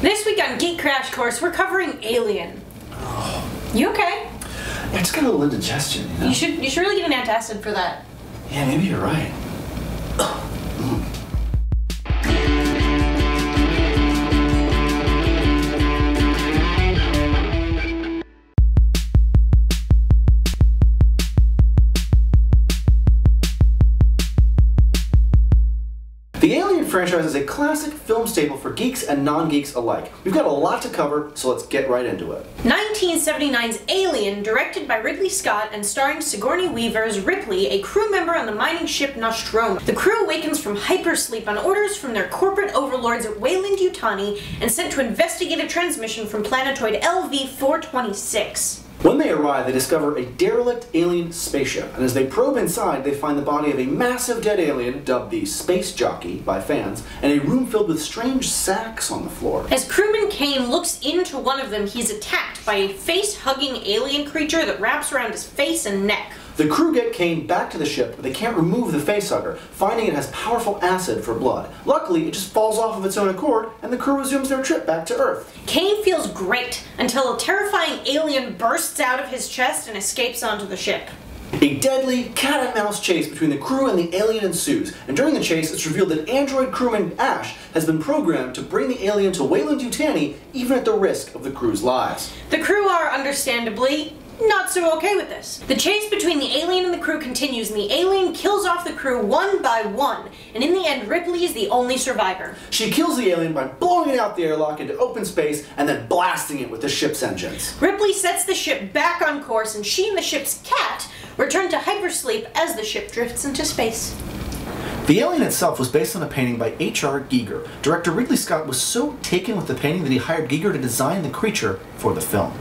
This week on Geek Crash Course, we're covering Alien. Oh. You okay? I just got a little indigestion, you know? You should really get an antacid for that. Yeah, maybe you're right. The Alien franchise is a classic film staple for geeks and non-geeks alike. We've got a lot to cover, so let's get right into it. 1979's Alien, directed by Ridley Scott and starring Sigourney Weaver as Ripley, a crew member on the mining ship Nostromo. The crew awakens from hypersleep on orders from their corporate overlords at Weyland-Yutani and sent to investigate a transmission from planetoid LV-426. When they arrive, they discover a derelict alien spaceship, and as they probe inside, they find the body of a massive dead alien, dubbed the Space Jockey by fans, and a room filled with strange sacks on the floor. As crewman Kane looks into one of them, he's attacked by a face-hugging alien creature that wraps around his face and neck. The crew get Kane back to the ship, but they can't remove the facehugger, finding it has powerful acid for blood. Luckily, it just falls off of its own accord, and the crew resumes their trip back to Earth. Kane feels great until a terrifying alien bursts out of his chest and escapes onto the ship. A deadly cat-and-mouse chase between the crew and the alien ensues, and during the chase it's revealed that android crewman Ash has been programmed to bring the alien to Weyland-Yutani, even at the risk of the crew's lives. The crew are, understandably, not so okay with this. The chase between the alien and the crew continues, and the alien kills off the crew one by one, and in the end Ripley is the only survivor. She kills the alien by blowing it out the airlock into open space and then blasting it with the ship's engines. Ripley sets the ship back on course, and she and the ship's cat return to hypersleep as the ship drifts into space. The alien itself was based on a painting by H.R. Giger. Director Ridley Scott was so taken with the painting that he hired Giger to design the creature for the film.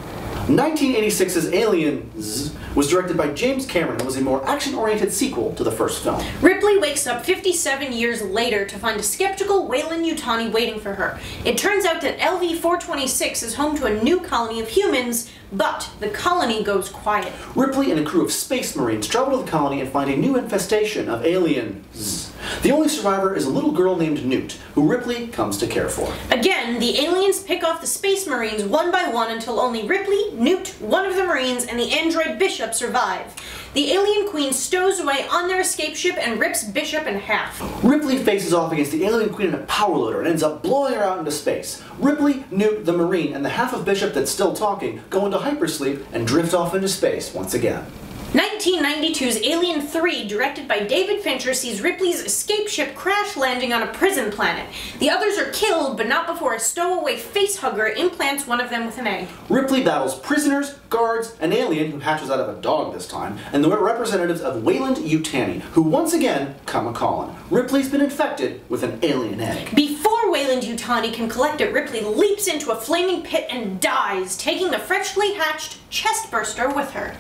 1986's Aliens was directed by James Cameron and was a more action-oriented sequel to the first film. Ripley wakes up 57 years later to find a skeptical Weyland-Yutani waiting for her. It turns out that LV-426 is home to a new colony of humans, but the colony goes quiet. Ripley and a crew of space marines travel to the colony and find a new infestation of aliens. The only survivor is a little girl named Newt, who Ripley comes to care for. Again, the aliens pick off the space marines one by one until only Ripley, Newt, one of the marines, and the android Bishop survive. The alien queen stows away on their escape ship and rips Bishop in half. Ripley faces off against the alien queen in a power loader and ends up blowing her out into space. Ripley, Newt, the marine, and the half of Bishop that's still talking go into hypersleep and drift off into space once again. 1992's Alien 3, directed by David Fincher, sees Ripley's escape ship crash landing on a prison planet. The others are killed, but not before a stowaway facehugger implants one of them with an egg. Ripley battles prisoners, guards, an alien who hatches out of a dog this time, and the representatives of Weyland-Yutani, who once again come a-calling. Ripley's been infected with an alien egg. Before Weyland-Yutani can collect it, Ripley leaps into a flaming pit and dies, taking the freshly hatched chestburster with her.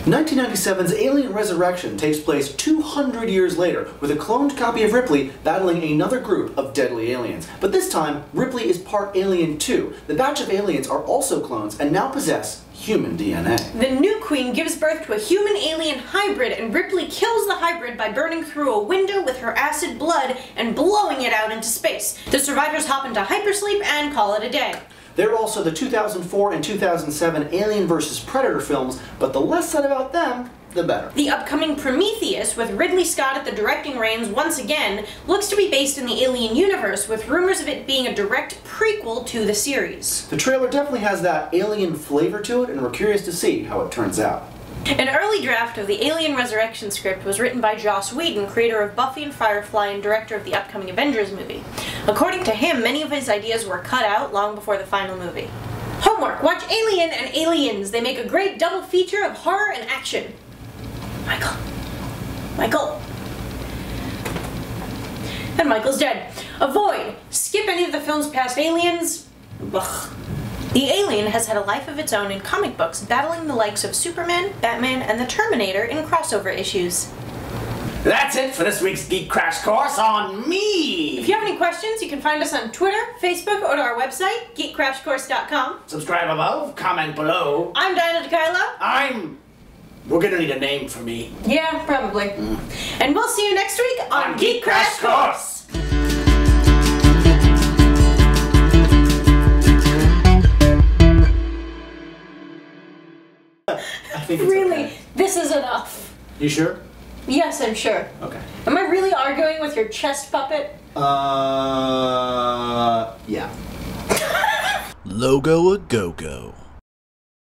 1997's Alien Resurrection takes place 200 years later, with a cloned copy of Ripley battling another group of deadly aliens. But this time, Ripley is part alien too. The batch of aliens are also clones and now possess human DNA. The new queen gives birth to a human-alien hybrid, and Ripley kills the hybrid by burning through a window with her acid blood and blowing it out into space. The survivors hop into hypersleep and call it a day. There are also the 2004 and 2007 Alien vs. Predator films, but the less said about them, the better. The upcoming Prometheus, with Ridley Scott at the directing reins once again, looks to be based in the Alien universe, with rumors of it being a direct prequel to the series. The trailer definitely has that alien flavor to it, and we're curious to see how it turns out. An early draft of the Alien Resurrection script was written by Joss Whedon, creator of Buffy and Firefly and director of the upcoming Avengers movie. According to him, many of his ideas were cut out long before the final movie. Homework! Watch Alien and Aliens. They make a great double feature of horror and action. Michael. And Michael's dead. Avoid. Skip any of the films past Aliens. Ugh. The Alien has had a life of its own in comic books, battling the likes of Superman, Batman, and the Terminator in crossover issues. That's it for this week's Geek Crash Course on me! If you have any questions, you can find us on Twitter, Facebook, or to our website, geekcrashcourse.com. Subscribe above, comment below. I'm Diana DeKyla. We're gonna need a name for me. Yeah, probably. And we'll see you next week on Geek Crash Course! I think it's Really, okay. this is enough. You sure? Yes, I'm sure. Okay. Am I really arguing with your chest puppet? Yeah. Logo a go-go.